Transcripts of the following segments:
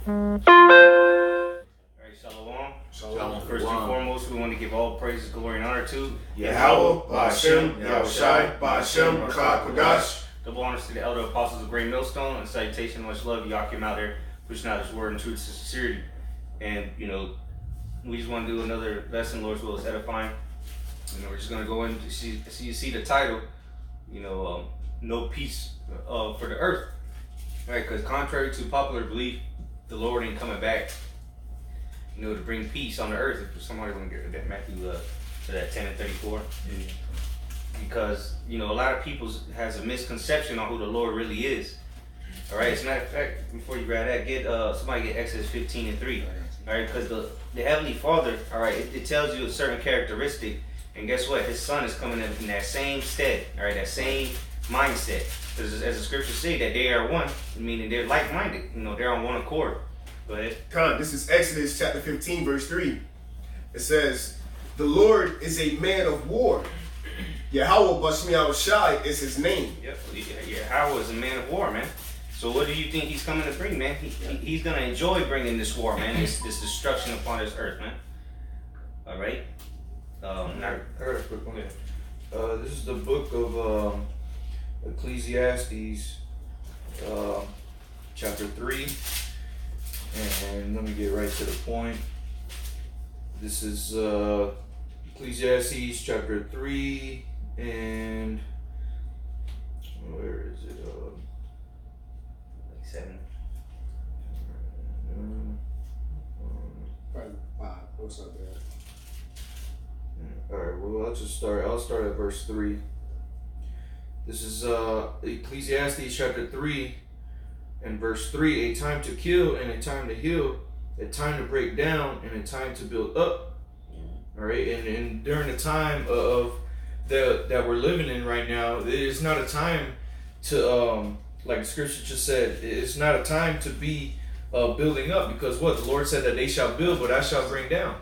Alright, Shalom. Shalom. First and foremost, we want to give all praises, glory, and honor to Yahweh, Ba'ashem, Yahushai, Ba'ashem, Rakah Kodash. Double honors to the elder apostles of Great Millstone, and salutation, much love. Y'all came out there pushing out his word and truth and sincerity. And, we just want to do another lesson, Lord's will is edifying. We're just going to go in to see the title, no peace for the earth. Right? Because contrary to popular belief, the Lord ain't coming back, to bring peace on the earth. If somebody want to get that Matthew to that 10 and 34. Yeah. Because, a lot of people has a misconception on who the Lord really is. All right, as a matter of fact, before you grab that, somebody get Exodus 15 and 3. All right, because the Heavenly Father, all right, it tells you a certain characteristic, and guess what? His Son is coming in that same stead, all right, that same mindset. Because as the scriptures say, that they are one, meaning they're like-minded, they're on one accord. Go ahead. This is Exodus chapter 15, verse 3. It says, the Lord is a man of war. Yahweh Ba'ashem Yahushai is his name. Yep, Yahweh is a man of war, man. So what do you think he's coming to bring, man? He's going to enjoy bringing this war, man, this destruction upon this earth, man. All right? I got a quick one. This is the book of Ecclesiastes, chapter 3. And let me get right to the point. This is Ecclesiastes chapter 3, and where is it? Like 7. Probably 5 or something. Alright, well, I'll start at verse 3. This is Ecclesiastes chapter 3 and verse 3. A time to kill and a time to heal, a time to break down and a time to build up. Alright, and during the time of that we're living in right now, it's not a time to, like the scripture just said, it's not a time to be building up, because what? The Lord said that they shall build, but I shall bring down.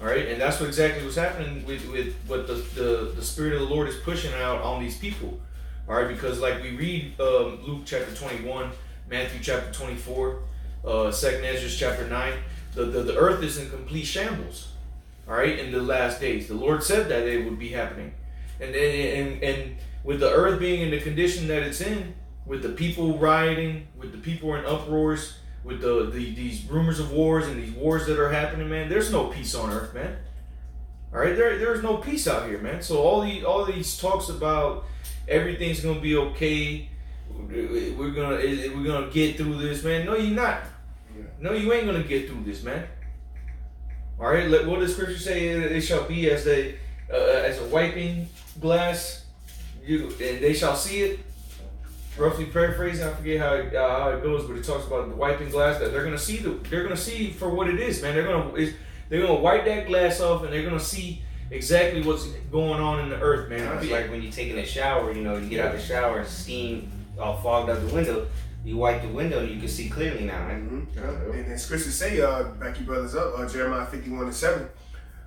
All right, and that's what exactly what's happening with what the Spirit of the Lord is pushing out on these people. All right, because like we read Luke chapter 21, Matthew chapter 24, 2nd Ezra chapter 9, the earth is in complete shambles. All right, in the last days, the Lord said that it would be happening, and with the earth being in the condition that it's in, with the people rioting, with the people in uproars, with these rumors of wars and these wars that are happening, man, there's no peace on earth, man. All right, there's no peace out here, man. So all these talks about everything's gonna be okay, we're gonna get through this, man. No, you're not. No, you ain't gonna get through this, man. All right, what does Scripture say? It shall be as a wiping glass, and they shall see it. Roughly paraphrasing, I forget how it goes, but it talks about the wiping glass, that they're gonna see for what it is, man. They're gonna wipe that glass off, and they're gonna see exactly what's going on in the earth, man. It's like when you're taking a shower, you get out of the shower and steam all fogged out the window. You wipe the window and you can see clearly now, man. Mm-hmm. And then scriptures say, back you brothers up, Jeremiah 51 and 7.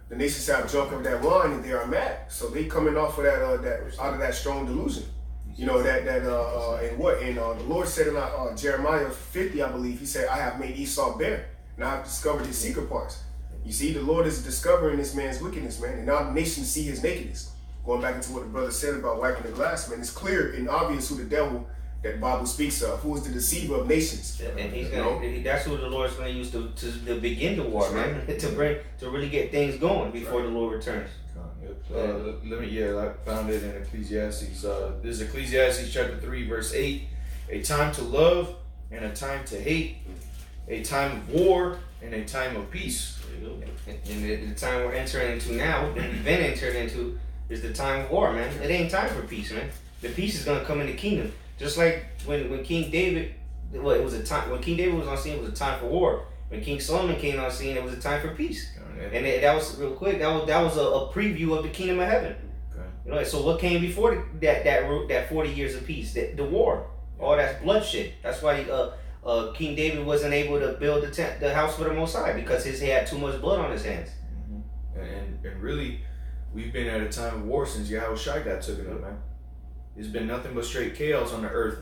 The nations have drunk of that wine and they are mad. So they coming off of that out of that strong delusion. And the Lord said in Jeremiah 50, I believe, he said, I have made Esau bare, and I have discovered his secret parts. You see, the Lord is discovering this man's wickedness, man, and now the nations see his nakedness. Going back into what the brother said about wiping the glass, man, it's clear and obvious who the devil that Bible speaks of, who is the deceiver of nations. And that's who the Lord's going to use to begin the war, man, to really get things going before the Lord returns. I found it in Ecclesiastes. This is Ecclesiastes chapter 3, verse 8. A time to love and a time to hate, a time of war and a time of peace. And the time we're entering into now, and we've been entering into, is the time of war, man. It ain't time for peace, man. The peace is going to come in the kingdom. Just like when King David, it was a time, when King David was on scene, it was a time for war. When King Solomon came on scene, it was a time for peace. And that was real quick. That was a preview of the kingdom of heaven. Okay. So what came before that 40 years of peace? The war, all that bloodshed. That's why King David wasn't able to build the house for the Most High, because he had too much blood on his hands. Mm-hmm. And really, we've been at a time of war since Yahushai got taken up, man. It's been nothing but straight chaos on the earth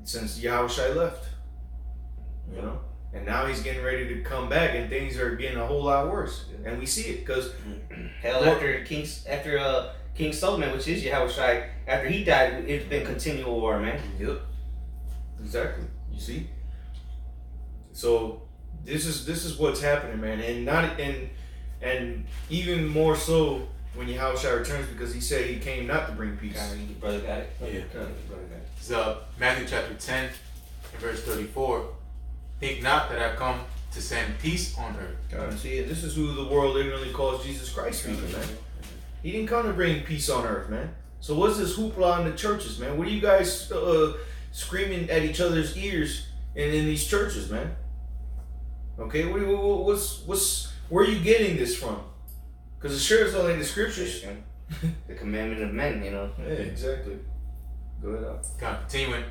since Yahushai left. You know? And now he's getting ready to come back, and things are getting a whole lot worse. And we see it because hell, after King Solomon, which is Yahushua, after he died, it's been continual war, man. Yep. Exactly. You see? So this is what's happening, man. And even more so when Yahushua returns, because he said he came not to bring peace. Brother got it. Yeah. Brother got it. So Matthew chapter 10 and verse 34. Think not that I come to send peace on earth. God, see, this is who the world ignorantly calls Jesus Christ, speaking, man. He didn't come to bring peace on earth, man. So what's this hoopla in the churches, man? What are you guys screaming at each other's ears in these churches, man? Okay, what's where are you getting this from? Because it sure is all in the scriptures. The commandment of men, you know. Yeah, exactly. Go ahead. God, continuing.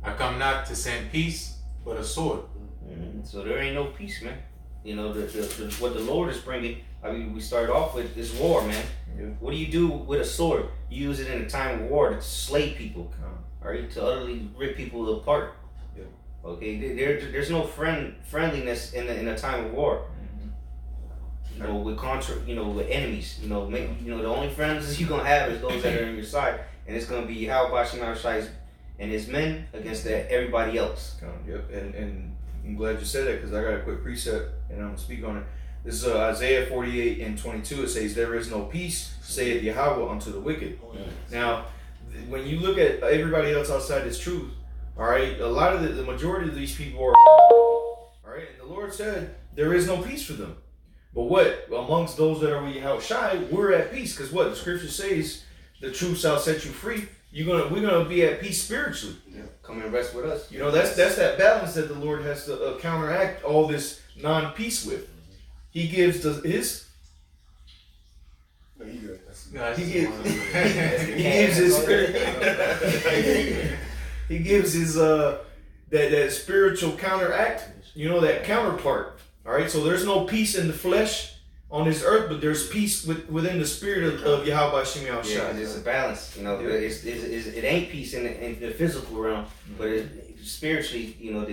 I come not to send peace, but a sword. Mm-hmm. So there ain't no peace, man. You know, what the Lord is bringing. I mean, we started off with this war, man. Yeah. What do you do with a sword? You use it in a time of war to slay people, all right, to utterly rip people apart. Yeah. Okay, there's no friendliness in a time of war. You know, with enemies. You know, the only friends you're gonna have is those that are on your side, and it's gonna be Yahweh Shai and his men against everybody else. Yep, and I'm glad you said that, because I got a quick precept and I'm gonna speak on it. This is Isaiah 48 and 22. It says, "There is no peace, saith Yahweh, unto the wicked." Now, when you look at everybody else outside this truth, all right, a lot of the majority of these people are all right, and the Lord said there is no peace for them. But what amongst those that are with Yahushua, we're at peace, because what the scripture says, the truth shall set you free. We're gonna be at peace spiritually. Yeah. Come and rest with us. You know, that's that balance that the Lord has to counteract all this non-peace with. He gives his. No, you good. He gives his spirit. He gives his that spiritual counteract. You know, that counterpart. All right, so there's no peace in the flesh on this earth, but there's peace within the spirit of Yahweh Shem Yahushua. Yeah, it's a balance. You know, it ain't peace in the physical realm, but spiritually, you know,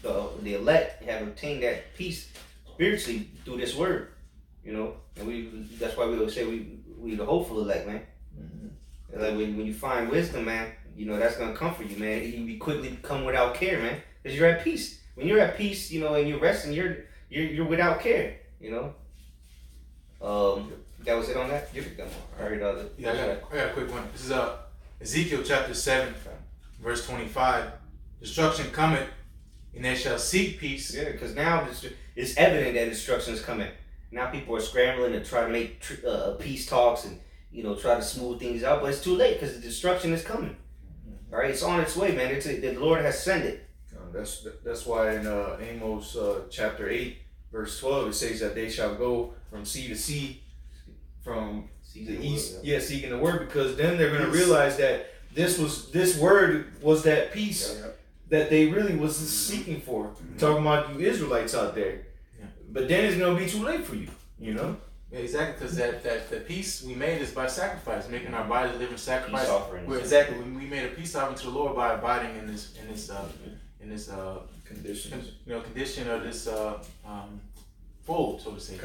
the elect have obtained that peace spiritually through this word. You know, and that's why we always say we the hopeful elect, man. Mm-hmm. Like when you find wisdom, man, you know that's gonna comfort you, man. You be quickly become without care, man, because you're at peace. When you're at peace, you know, and you're resting, you're without care, you know. That was it on that? Yep. All right, I got a quick one. This is Ezekiel chapter 7, verse 25. Destruction cometh, and they shall seek peace. Yeah, because now it's evident that destruction is coming. Now people are scrambling to try to make peace talks and, you know, try to smooth things out, but it's too late because the destruction is coming. All right, it's on its way, man. The Lord has sent it. That's why in Amos chapter 8, verse 12, it says that they shall go from sea to sea, from the east, seeking the word, because then they're going to realize that this word was that peace that they really was seeking for. Mm-hmm. Talking about you Israelites out there. Yeah. But then it's going to be too late for you, you know? Yeah, exactly, because that the peace we made is by sacrifice, making our body living sacrifice. Peace offering. Exactly, we made a peace offering to the Lord by abiding in this condition of this fold, so to say.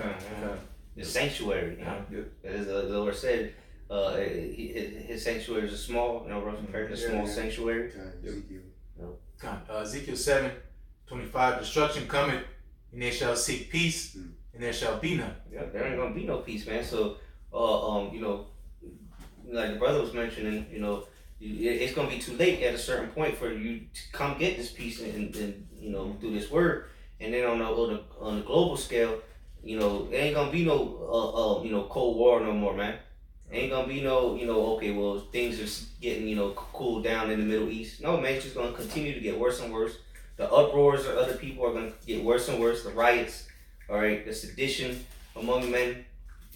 The sanctuary, you know. As the Lord said, his sanctuary is a small, you know, a small sanctuary. Ezekiel 7:25, destruction cometh, and they shall seek peace, and there shall be none. Yeah, there ain't gonna be no peace, man. So, you know, like the brother was mentioning, you know, it's gonna be too late at a certain point for you to come get this peace and you know, through this word. And then on the global scale, you know, it ain't gonna be no you know, Cold War no more, man. Ain't gonna be no, you know, okay, well, things are getting, you know, cooled down in the Middle East. No, man, it's just gonna continue to get worse and worse. The uproars of other people are gonna get worse and worse. The riots, all right, the sedition among men,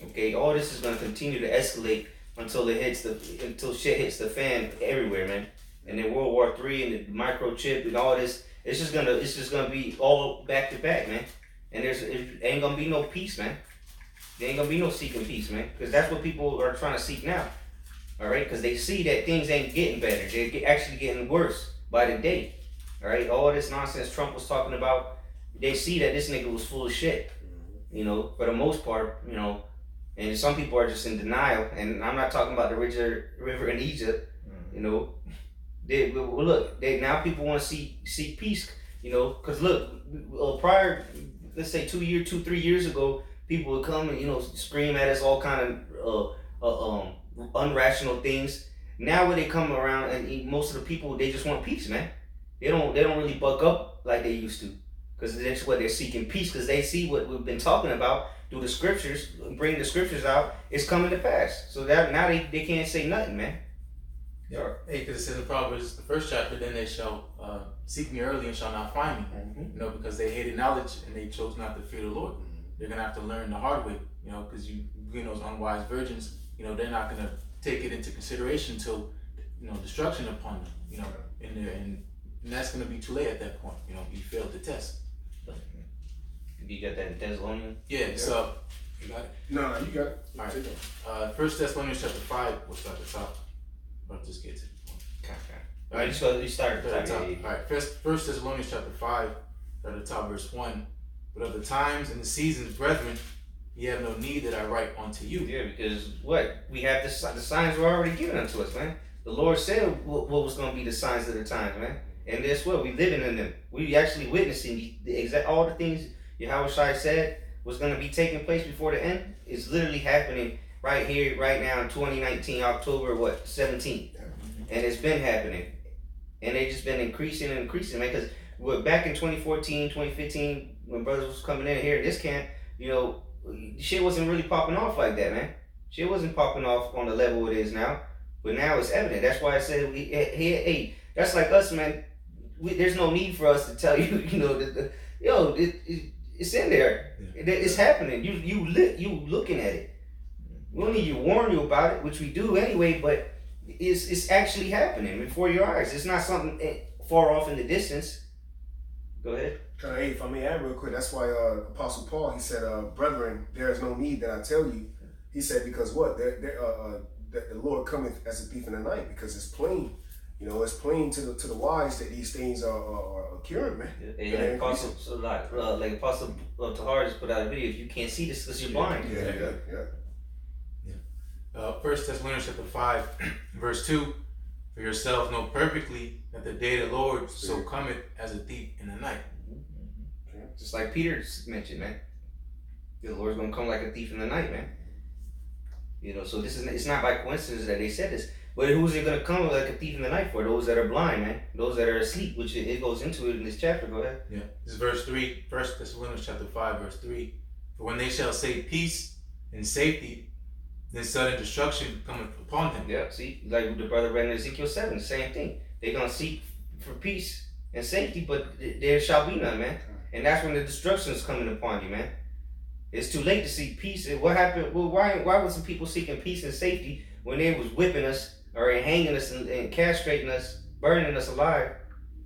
okay, all this is gonna continue to escalate until until shit hits the fan everywhere, man. And then World War III and the microchip and all this, it's just gonna be all back to back, man. And it ain't gonna be no peace, man. There ain't gonna be no seeking peace, man, because that's what people are trying to seek now. All right, because they see that things ain't getting better; they're actually getting worse by the day. All right, all this nonsense Trump was talking about, they see that this nigga was full of shit. You know, for the most part, you know, and some people are just in denial. And I'm not talking about the river in Egypt. You know, now people want to seek peace. You know, because look, prior, let's say 3 years ago, people would come and, you know, scream at us all kind of unrational things. Now when they come around, and most of the people, they just want peace, man. They don't really buck up like they used to, because that's what they're seeking, peace, because they see what we've been talking about through the scriptures, bring the scriptures out, it's coming to pass. So that now they can't say nothing, man. Yeah. Hey, because it says in Proverbs, the 1st chapter, then they shall seek me early and shall not find me. You know, because they hated knowledge and they chose not to fear the Lord. They're gonna have to learn the hard way, you know, because you know, those unwise virgins, you know, they're not gonna take it into consideration until, you know, destruction upon them, you know, and that's gonna be too late at that point. You know, you failed the test. You got that in Thessalonians? Yeah. So you got it. No, you got it. All right. 1 Thessalonians chapter 5. We'll start at the top. I'll just get to it. Okay. All right, so you start at the top. All right. First Thessalonians chapter 5, start at the top, verse 1. But of the times and the seasons, brethren, ye have no need that I write unto you. Yeah, because we have the signs were already given unto us, man. The Lord said what was going to be the signs of the times, man. And guess what? We living in them. We actually witnessing all the things Yahweh Shai said was going to be taking place before the end. It's literally happening right here, right now in 2019, October 17th. And it's been happening. And they just been increasing, man. Because back in 2014, 2015, when brothers was coming in here in this camp, you know, shit wasn't really popping off like that, man. Shit wasn't popping off on the level it is now. But now it's evident. That's why I said, hey, that's like us, man. There's no need for us to tell you, you know, it's in there. It's happening. You looking at it. We don't need to warn you about it, which we do anyway, but it's actually happening before your eyes. It's not something far off in the distance. Go ahead. Hey, if I may add real quick, that's why Apostle Paul, he said, brethren, there is no need that I tell you. He said, because what? The Lord cometh as a thief in the night, because it's plain. You know, it's plain to the wise that these things are occurring, man. Yeah, like Apostle, like Apostle Tahar just put out a video. If you can't see this, because you're blind. Yeah. 1 Thessalonians chapter 5, verse 2. For yourselves know perfectly that the day of the Lord so cometh as a thief in the night. Just like Peter mentioned, man. The Lord's gonna come like a thief in the night, man. You know, so it's not by coincidence that they said this. But who's it gonna come like a thief in the night for? Those that are blind, man. Those that are asleep, which it goes into it in this chapter. Go ahead. Yeah. This is verse 3, 1 Thessalonians chapter 5, verse 3. For when they shall say peace and safety, then sudden destruction cometh upon them. Yeah, see, like the brother read in Ezekiel 7, same thing. They're gonna seek for peace and safety, but there shall be none, man. And that's when the destruction is coming upon you, man. It's too late to seek peace. And what happened? Well, why was some people seeking peace and safety when they was whipping us or hanging us and castrating us, burning us alive?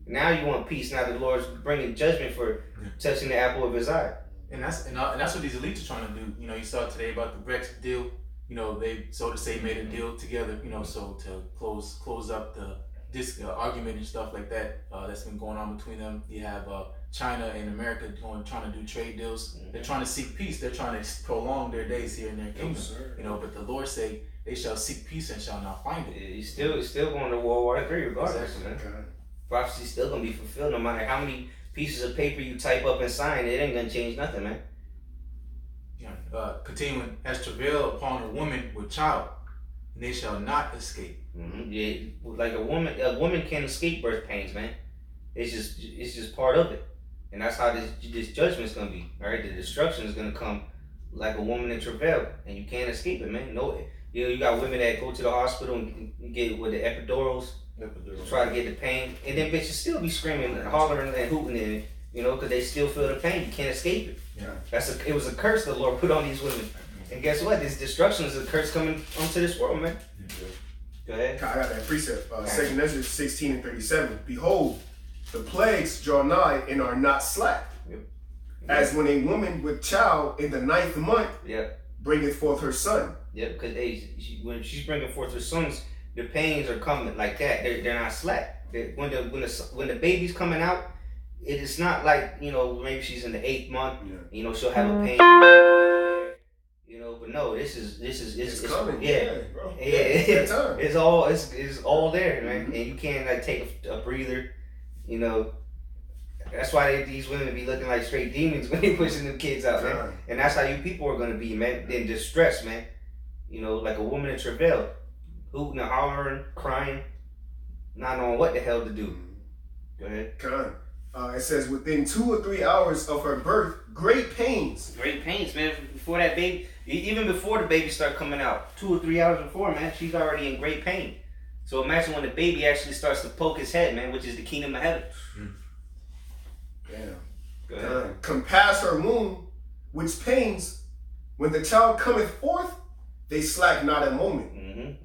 Now you want peace. Now the Lord's bringing judgment for touching the apple of His eye. And that's what these elites are trying to do. You know, you saw today about the Brexit deal. You know, they, so to say, made a deal together, you know, so to close up this argument and stuff like that that's been going on between them. You have China and America trying to do trade deals. They're trying to seek peace. They're trying to prolong their days here in their kingdom. You know, but the Lord say they shall seek peace and shall not find it. He's still going to World War III regardless, exactly. Man. Prophecy's still gonna be fulfilled no matter how many pieces of paper you type up and sign. It ain't gonna change nothing, man. Continuing, as travail upon a woman with child, and they shall not escape. Mm-hmm. Yeah, like a woman can't escape birth pains, man. It's just part of it, and that's how this judgment's gonna be. All right, the destruction is gonna come like a woman in travail, and you can't escape it, man. No, you got women that go to the hospital and get with the epidurals, try to get the pain, and then bitches still be screaming and hollering and hooting and. You know, because they still feel the pain. You can't escape it. Yeah. It was a curse the Lord put on these women. And guess what? This destruction is a curse coming onto this world, man. Yeah. Go ahead. I got that precept. 2 Ezra 16 and 37. Behold, the plagues draw nigh and are not slack. Yep. As when a woman with child in the 9th month bringeth forth her son. Yeah, because when she's bringing forth her sons, the pains are coming like that. They're not slack. When the baby's coming out, it is not like, maybe she's in the 8th month. Yeah. She'll have a pain. But no, it's coming. Yeah, bro. Yeah, Time. it's all there, man. And you can't like take a breather. That's why these women be looking like straight demons when they pushing them kids out, man. And that's how you people are gonna be, man. In distress, man. Like a woman in travail, hooting and hollering, crying, not knowing what the hell to do. Go ahead. It says within 2 or 3 hours of her birth, great pains. Great pains, man. Before that baby, even before the baby start coming out, 2 or 3 hours before, man, she's already in great pain. So imagine when the baby actually starts to poke his head, man, which is the kingdom of heaven. Damn. Go ahead. Compass her womb, which pains, when the child cometh forth, they slack not a moment.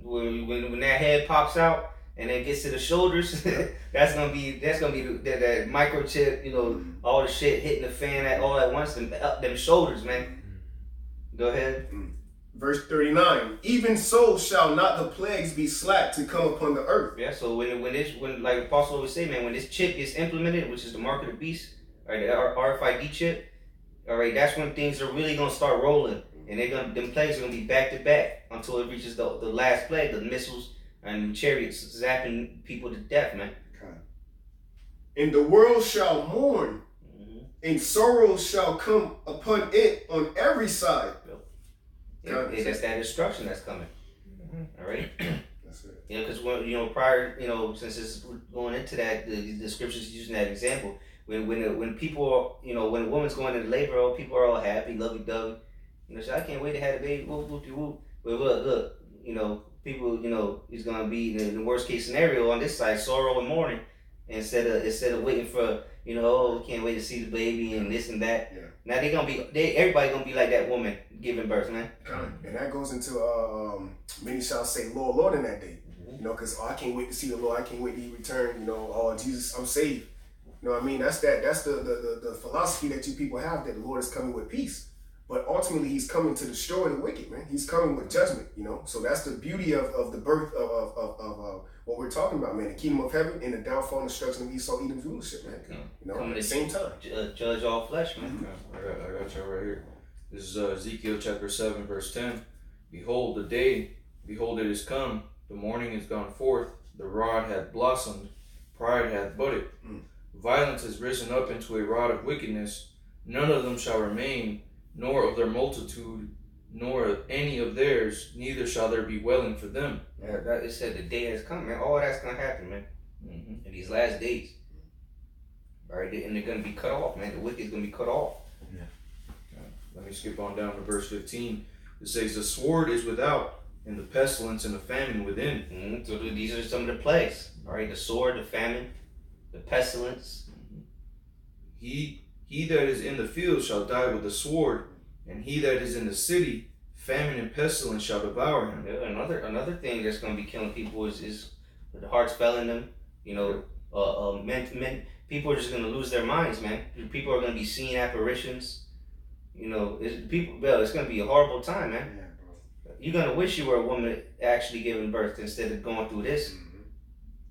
When that head pops out and then gets to the shoulders, that's gonna be that microchip, all the shit hitting the fan all at once, them shoulders, man. Go ahead. Verse 39, even so shall not the plagues be slack to come upon the earth. Yeah, so when like Apostle always say, man, when this chip gets implemented, which is the mark of the beast, right, the RFID chip, all right, that's when things are really gonna start rolling, and them plagues are gonna be back to back until it reaches the last plague, the missiles and chariots zapping people to death, man. And the world shall mourn, and sorrow shall come upon it on every side. That's that destruction that's coming. All right. That's it. Because prior, since it's going into that, the scriptures using that example. When people, when a woman's going into labor, people are all happy, lovey-dovey. So I can't wait to have a baby. Whoop, whoop, whoop. But look, people, is gonna be in the worst case scenario on this side, sorrow and mourning, instead of waiting for, can't wait to see the baby and this and that. Yeah. Now everybody gonna be like that woman giving birth, man. And that goes into many shall say, Lord, Lord, in that day. Because I can't wait to see the Lord. I can't wait to He return. Oh, Jesus, I'm saved. You know what I mean? That's the philosophy that you people have, that the Lord is coming with peace. But ultimately, He's coming to destroy the wicked, man. He's coming with judgment, So that's the beauty of the birth of what we're talking about, man. The kingdom of heaven and the downfall and destruction of Esau, Edom's rulership, man. At the same time. Judge all flesh, man. I got you right here. This is Ezekiel chapter 7, verse 10. Behold, the day, behold, it is come. The morning is gone forth. The rod hath blossomed. Pride hath budded. Violence has risen up into a rod of wickedness. None of them shall remain, nor of their multitude, nor of any of theirs, neither shall there be dwelling for them. Yeah, it said the day has come, man. All that's gonna happen, man. In these last days. All right, and they're gonna be cut off, man. The wicked's gonna be cut off. Yeah. Let me skip on down to verse 15. It says, the sword is without, and the pestilence and the famine within. So these are some of the plagues. All right, the sword, the famine, the pestilence. He that is in the field shall die with the sword, and he that is in the city, famine and pestilence shall devour him. Yeah, another thing that's gonna be killing people is the heart's failing them. Men, people are just gonna lose their minds, man. People are gonna be seeing apparitions. It's gonna be a horrible time, man. Yeah, bro. You're gonna wish you were a woman actually giving birth instead of going through this.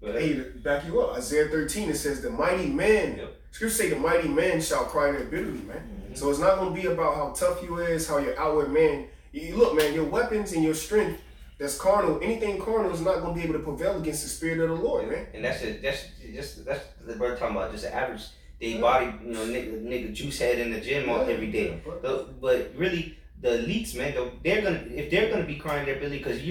Hey, to back you up, Isaiah 13, it says the mighty man. Scripture say the mighty man shall cry their bitterly, man. So it's not going to be about how tough you is, how your outward man. Look, man, your weapons and your strength, that's carnal. Anything carnal is not going to be able to prevail against the spirit of the Lord, man. And that's the we're talking about, just an average day body, nigga juice head in the gym every day. But really, the elites, man, if they're gonna be crying their billy, because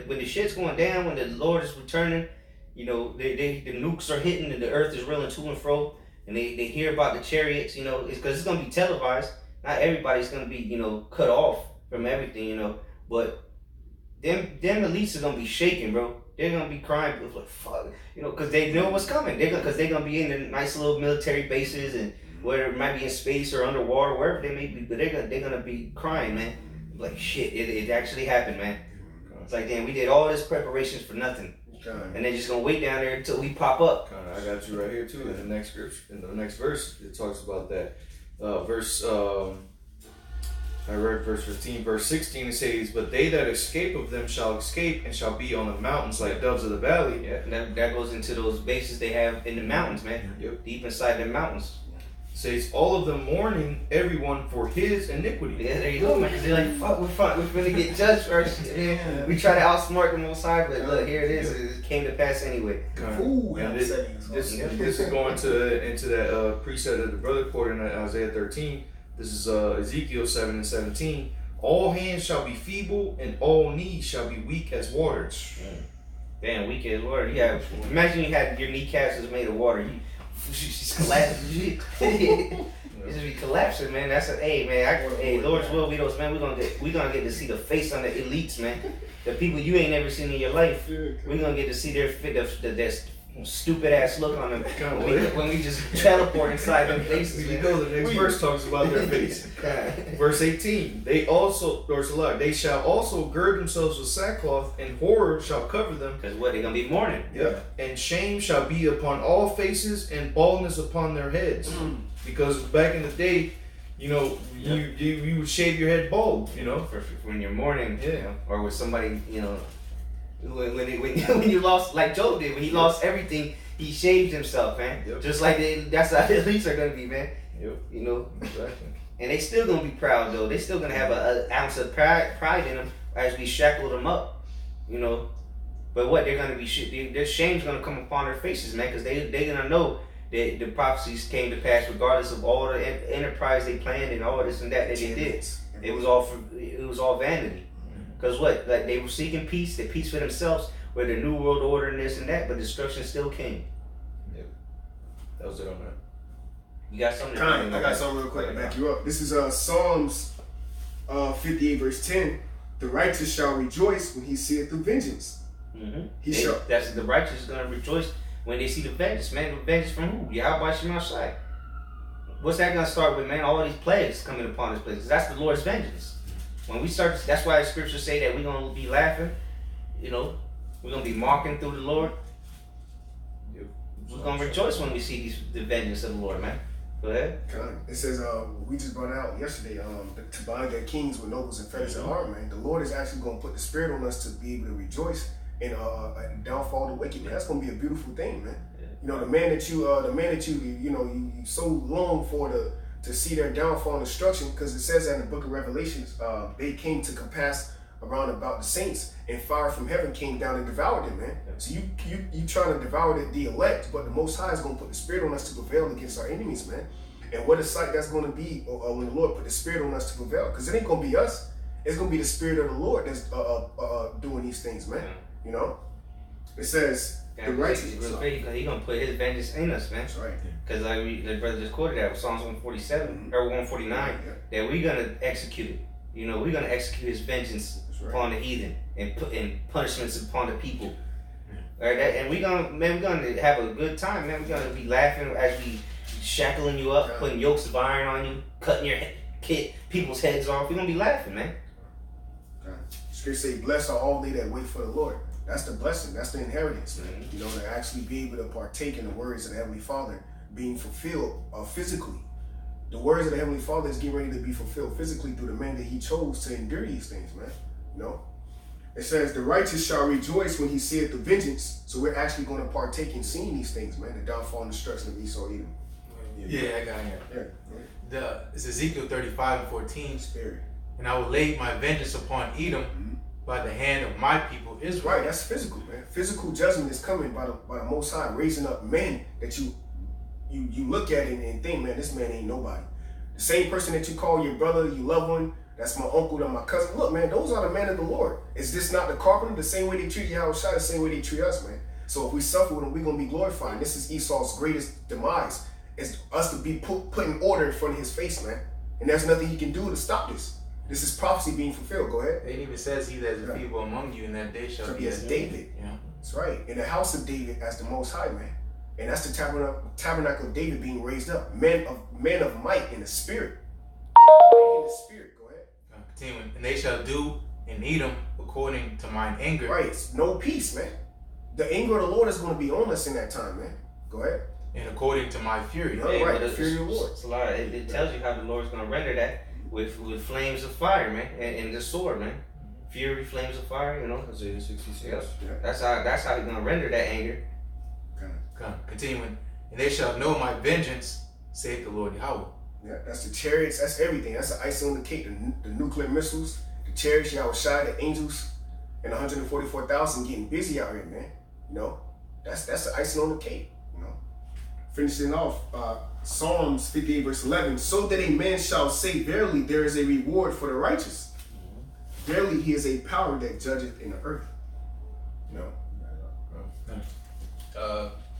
when the shit's going down, when the Lord is returning, the nukes are hitting and the earth is rolling to and fro, and they hear about the chariots, it's because it's gonna be televised. Not everybody's gonna be cut off from everything, but them elites are gonna be shaking, bro. They're gonna be crying, like fuck, because they know what's coming. Because they're gonna be in the nice little military bases, and whether it might be in space or underwater, wherever they may be, but they're gonna be crying, man. Like shit, it actually happened, man. It's like, damn, we did all this preparations for nothing, and they're just gonna wait down there until we pop up. I got you right here too. In the next verse, it talks about that. Verse I read verse 15. Verse 16 it says, "But they that escape of them shall escape, and shall be on the mountains like doves of the valley." Yeah, that goes into those bases they have in the mountains, man. Yep. Deep inside the mountains. It says, "All of them mourning everyone for his iniquity." Yeah, there you go, man. 'Cause they're like, fuck, we're finna get judged first. Man. We try to outsmart the Most High, but look, here it is. It came to pass anyway. Ooh, And yeah, this is going into that precept that the brother quoted in Isaiah 13. This is Ezekiel 7 and 17. "All hands shall be feeble, and all knees shall be weak as water." Damn, weak as water. Yeah, imagine you had your kneecaps is made of water. You just collapse. You just be collapsing, man. That's hey, man. Hey, Lord's will be those, man. We gonna get to see the face on the elites, man. The people you ain't never seen in your life. We gonna get to see their stupid ass look on them when we just teleport inside them faces. You know, the next verse talks about their face. Verse 18, they shall also gird themselves with sackcloth, and horror shall cover them. Because what, they gonna be mourning. Yeah. And shame shall be upon all faces, and baldness upon their heads. Because back in the day, you know, you would shave your head bald, you know. For when you're mourning, Yeah. you know, or with somebody, you know, when you lost, like Job did, when he lost everything, he shaved himself, man. Yep. Just like that's how the elites are gonna be, man. Yep. You know, Exactly. and they still gonna be proud though. They still gonna have an ounce of pride in them as we shackle them up, you know. But what they're gonna be, their shame's gonna come upon their faces, man, because they're gonna know that the prophecies came to pass, regardless of all the enterprise they planned and all this and that they did. It was all vanity. Because what? Like they were seeking peace, the peace for themselves, with the new world order and this and that, but destruction still came. Yep. That was it on that. You got something? I got something real quick to back you up. This is Psalms 58 verse 10. "The righteous shall rejoice when he seeth the vengeance." Mm-hmm. That's the righteous is gonna rejoice when they see the vengeance, man. The vengeance from who? Yahweh Shemashai. What's that gonna start with, man? All these plagues coming upon this place. That's the Lord's vengeance. When we start, that's why the scriptures say that we're gonna be laughing. You know, we're gonna be mocking through the Lord. Yep. We're gonna rejoice when we see the vengeance of the Lord, man. Go ahead. It says, we just brought out yesterday, to bind their kings with nobles and feathers and heart, man. The Lord is actually going to put the spirit on us to be able to rejoice in downfall of the wicked, man. That's going to be a beautiful thing, man. Yeah. You know, the man that you so long for to see their downfall and destruction, because it says that in the book of Revelations, they came to compass around about the saints, and fire from heaven came down and devoured them, man. Yeah. So you trying to devour the elect, but the Most High is going to put the spirit on us to prevail against our enemies, man. And what a sight that's going to be when the Lord put the spirit on us to prevail, because it ain't going to be us. It's going to be the spirit of the Lord that's doing these things, man. Yeah. You know, it says the righteous. He's gonna put his vengeance in us, man. That's right. Because the brother just quoted that with Psalms 147 or 149, that we're gonna execute it. You know, we're gonna execute his vengeance upon the heathen and put in punishments upon the people. All right, and we're gonna have a good time, man. We're gonna be laughing as we shackling you up, putting yokes of iron on you, cutting your people's heads off. We're gonna be laughing, man. Scripture say, "Blessed are all they that wait for the Lord." That's the blessing. That's the inheritance, man. Mm-hmm. You know, to actually be able to partake in the words of the Heavenly Father being fulfilled physically. The words of the Heavenly Father is getting ready to be fulfilled physically through the man that He chose to endure these things, man. You know, it says, "The righteous shall rejoice when he seeth the vengeance." So we're actually going to partake in seeing these things, man. The downfall and destruction of Esau, Edom. Yeah, I got it. Yeah. It's Ezekiel 35:14. Spirit. "And I will lay my vengeance upon Edom by the hand of my people Israel." Right, that's physical, man. Physical judgment is coming by the Most High, raising up men that you look at it and think, man, this man ain't nobody. The same person that you call your brother, your loved one, that's my uncle, that's my cousin. Look, man, those are the men of the Lord. Is this not the carpenter? The same way they treat Yahweh Shai, the same way they treat us, man. So if we suffer with them, we're going to be glorified. This is Esau's greatest demise. It's us to be put in order in front of his face, man. And there's nothing he can do to stop this. This is prophecy being fulfilled. Go ahead. It even says, "He that is a feeble among you in that day shall be as David." You know? That's right. In the house of David as the Most High, man. And that's the tabernacle of David being raised up. Men of might in the spirit. In the spirit. Go ahead. Continuing. "And they shall do in Edom according to mine anger." Right. It's no peace, man. The anger of the Lord is going to be on us in that time, man. Go ahead. "And according to my fury." Yeah. Right, the fury of the Lord. It's a lot. It tells you how the Lord's gonna render that. with flames of fire, man, and the sword, man. Fury, flames of fire, you know. Isaiah 66. Yep. That's how he's gonna render that anger. Come, continuing. And they shall know my vengeance, saith the Lord Yahweh. Yeah, that's the chariots. That's everything. That's the icing on the cake. The nuclear missiles, the chariots, Yahweh Shai, the angels, and 144,000 getting busy out here, man. You know, that's the icing on the cake. You know, finishing off Psalms 58 verse 11. So that a man shall say, verily there is a reward for the righteous. Verily he is a power that judgeth in the earth. You know.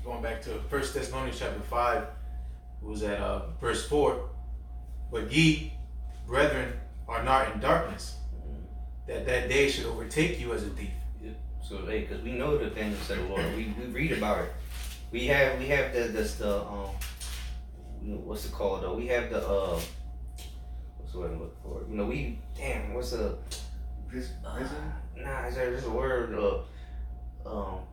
Going back to 1 Thessalonians chapter 5, it was at verse 4. But ye, brethren, are not in darkness, that day should overtake you as a thief. So, because we know the things of the Lord, we read about it. We have the what's it called though? We have the what's the word I'm looking for? You know, what's the Vision? Nah, there's a word. Well,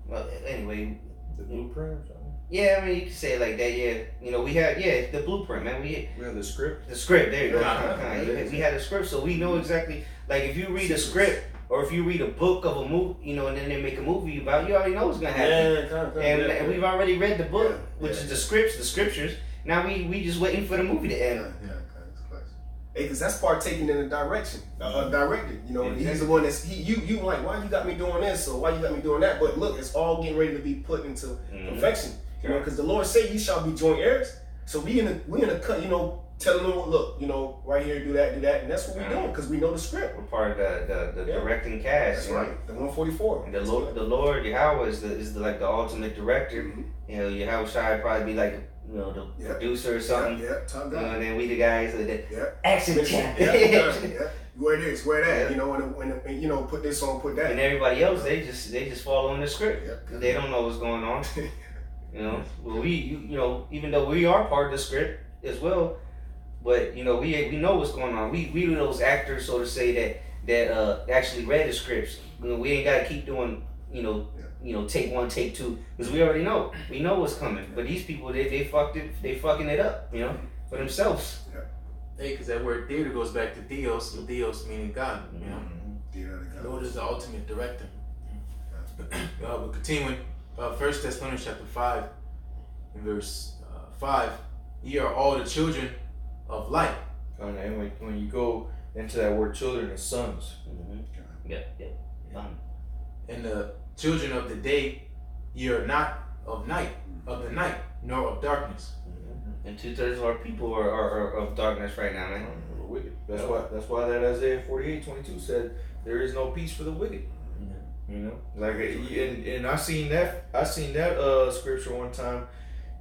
anyway. The blueprint or something? Yeah, I mean, you can say it like that, yeah. You know, we have, the blueprint, man. We have the script? The script, there you go. Yeah. We had a script, so we know exactly, like, if you read a script, or if you read a book of a movie, you know, and then they make a movie about it, you already know what's going to happen. And we've already read the book, which is the scriptures. Now we just waiting for the movie to end. Hey, because that's partaking in the direction, directed. You know, he's the one you like, why you got me doing this or why you got me doing that? But look, it's all getting ready to be put into perfection. You know, because the Lord said, "You shall be joint heirs." So we in a cut. You know, telling them, look, you know, right here, do that, and that's what we're doing because we know the script. We're part of the directing cast. That's right, the 144. And the Lord Yahweh is the like the ultimate director. Mm-hmm. You know, Yahweh Shai probably be like, you know, the producer or something. Top You guy. know, and then we the guys that action champ. Where it is, where that, you know, and you know, put this on, put that. And everybody else, they just following the script because they don't know what's going on. You know, well, you know, even though we are part of the script as well, but you know, we know what's going on. We those actors, so to say, that actually read the scripts. You know, we ain't gotta keep doing, you know, take one, take two, because we already know. We know what's coming. But these people, they fucking it up, you know, for themselves. Hey, because that word theater goes back to Theos, and Theos meaning God, you know. The Lord is the ultimate director. But continuing, 1 Thessalonians chapter 5, in verse 5, ye are all the children of light. And when you go into that word children, it's sons. Yeah. And the children of the day, ye are not of night, nor of darkness. And 2/3 of our people are of darkness right now, man. Wicked. That's why that Isaiah 48:22 said there is no peace for the wicked. You know, like, and I seen that scripture one time.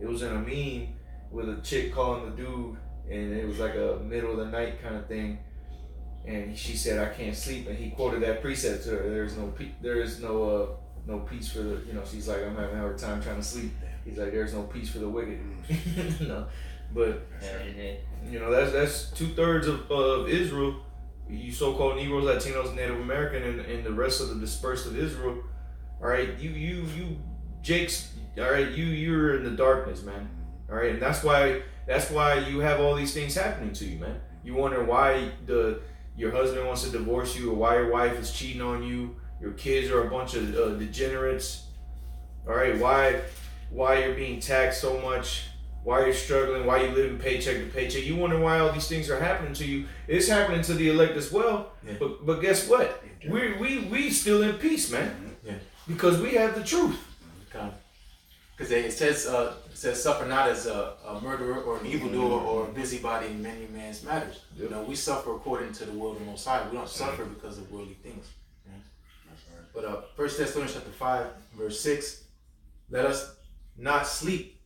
It was in a meme with a chick calling the dude, and it was like a middle of the night kind of thing. And she said, "I can't sleep," and he quoted that precept to her. There is no peace for the, you know. She's like, "I'm having a hard time trying to sleep." He's like, "There's no peace for the wicked." No, but you know, that's 2/3 of Israel. You so-called Negroes, Latinos, Native American, and the rest of the dispersed of Israel. All right, you Jakes. All right, you're in the darkness, man. All right, and that's why you have all these things happening to you, man. You wonder why your husband wants to divorce you, or why your wife is cheating on you. Your kids are a bunch of degenerates. All right, why you're being taxed so much. Why you're struggling, why you living paycheck to paycheck. You wonder why all these things are happening to you. It's happening to the elect as well. Yeah. But guess what? We still in peace, man. Yeah. Because we have the truth. Because it says suffer not as a murderer or an evildoer or a busybody in many man's matters. Yep. You know, we suffer according to the will of the Most High. We don't suffer because of worldly things. Yeah. But 1 Thessalonians chapter 5, verse 6, let us not sleep.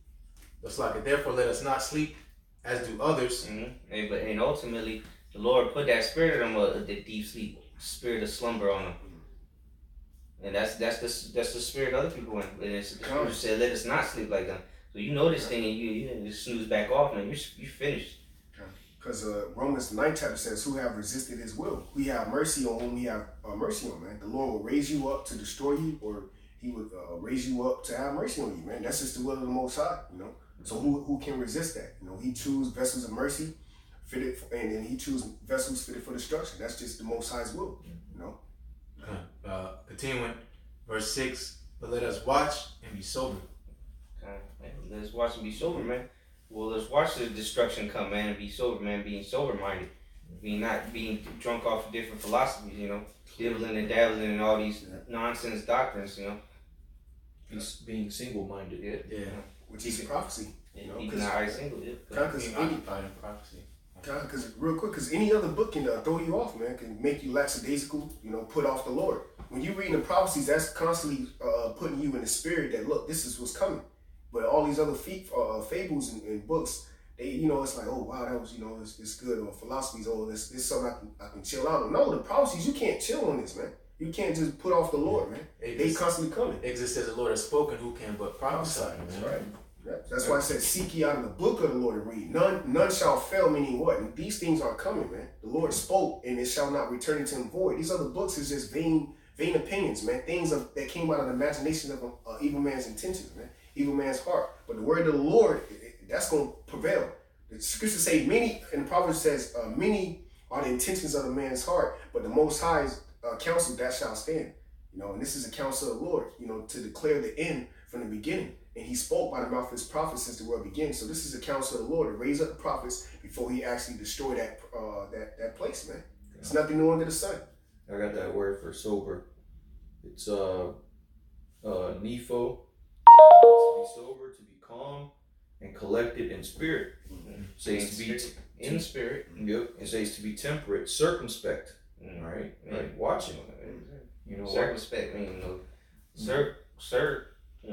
Therefore, let us not sleep as do others. And ultimately, the Lord put that spirit of them, the deep sleep, spirit of slumber on them. And that's the spirit other people in. And it's the scripture said, "Let us not sleep like them." So you know this thing, and you snooze back off, man. You finished. Because Romans 9 chapter says, "Who have resisted His will? We have mercy on whom we have mercy on." Man, the Lord will raise you up to destroy you, or He would raise you up to have mercy on you. Man, that's just the will of the Most High. You know. So who can resist that? You know, He chooses vessels of mercy fitted, and he chooses vessels fitted for destruction. That's just the Most High's will, you know. Continuing, verse 6. But let us watch and be sober. Let's watch and be sober, man. Well, let's watch the destruction come, man, and be sober, man. Being sober minded, not being drunk off of different philosophies, you know, dibbling and dabbling in all these nonsense doctrines, you know. Being single minded. Yeah. Which is prophecy, you know. Keeping our eyes single, Being occupied in prophecy. Because real quick, because any other book can throw you off, man. Can make you lackadaisical, you know, put off the Lord. When you reading the prophecies, that's constantly putting you in the spirit that, look, this is what's coming. But all these other fables and books, they, you know, it's like, oh wow, that was, you know, it's good. Or philosophies, oh, this is something I can chill out on. No, the prophecies, you can't chill on this, man. You can't just put off the Lord, man. They constantly coming. Exit says the Lord has spoken, who can but prophesy? That's right. Yeah. That's why I said, seek ye out of the book of the Lord and read. None shall fail, meaning what? And these things are coming, man. The Lord spoke, and it shall not return into him void. These other books is just vain opinions, man. Things that came out of the imagination of evil man's intentions, man. Evil man's heart. But the word of the Lord, that's going to prevail. The scriptures say many, and the Proverbs says, many are the intentions of the man's heart, but the Most High's counsel that shall stand. You know, and this is a counsel of the Lord, you know, to declare the end from the beginning. And he spoke by the mouth of his prophets since the world began. So this is a counsel of the Lord to raise up the prophets before he actually destroy that place, man. It's nothing new under the sun. I got that word for sober. It's nepho. To be sober, to be calm and collected in spirit. Says to be in spirit. Yep. It says to be temperate, circumspect. Right? Like watching. You know, circumspect means, you know,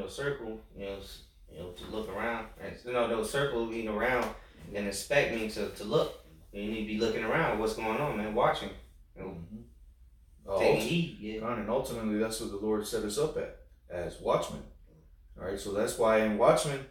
circle, you know, to look around. Right? You know, those circle being around, and inspect means to look. You need to be looking around. What's going on, man? Watching. You know, taking heed. Yeah. And ultimately, that's what the Lord set us up as watchmen. All right, so that's why in watchmen,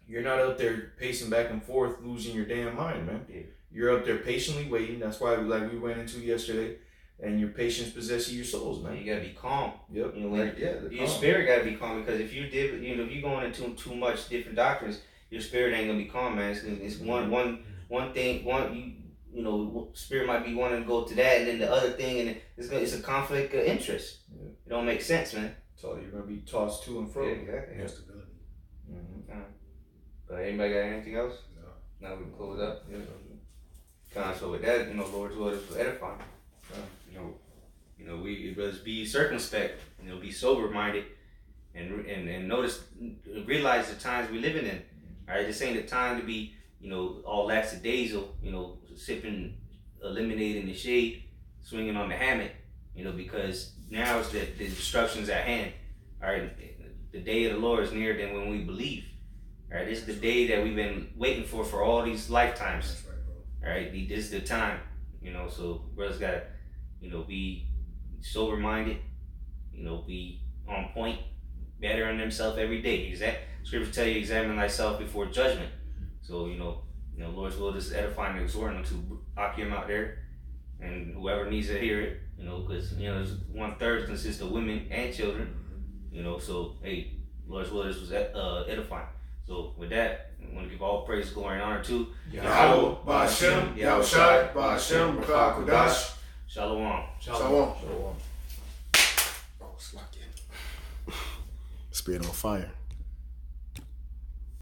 you're not up there pacing back and forth, losing your damn mind, man. Yeah. You're up there patiently waiting. That's why, like we went into yesterday, and your patience possesses your souls, man. You gotta be calm. Yep. You know, your spirit gotta be calm, because if if you're going into too much different doctrines, your spirit ain't gonna be calm, man. It's one thing. You know, spirit might be wanting to go to that, and then the other thing, and it's a conflict of interest. Yeah. It don't make sense, man. So you're gonna be tossed to and fro. Yeah, exactly. Instability. But anybody got anything else? No. Now we can close up. Yeah. So with that, you know, Lord's word is edifying. You know, we must be circumspect. You know, be sober minded, and notice, realize the times we're living in. All right, this ain't the time to be, you know, all lackadaisical. You know, sipping lemonade in the shade, swinging on the hammock. You know, because now is the destruction's at hand. All right, the day of the Lord is nearer than when we believe. All right, this is the day that we've been waiting for all these lifetimes. That's right, bro. All right, this is the time. You know, so brothers gotta, you know, be sober minded. You know, be on point, better on themselves every day. Scripture tell you, examine thyself before judgment. So you know, Lord's will is edifying and exhorting to Akim out there, and whoever needs to hear it. You know, because, you know, 1/3 consists of women and children. You know, so hey, Lord's will was edifying. So with that, I want to give all praise, glory, and honor to Yahweh, Ba'ashem, Yahushai, Ba'ashem, B'chai Kodash. Shalom. Shalom. Oh, Spirit on fire.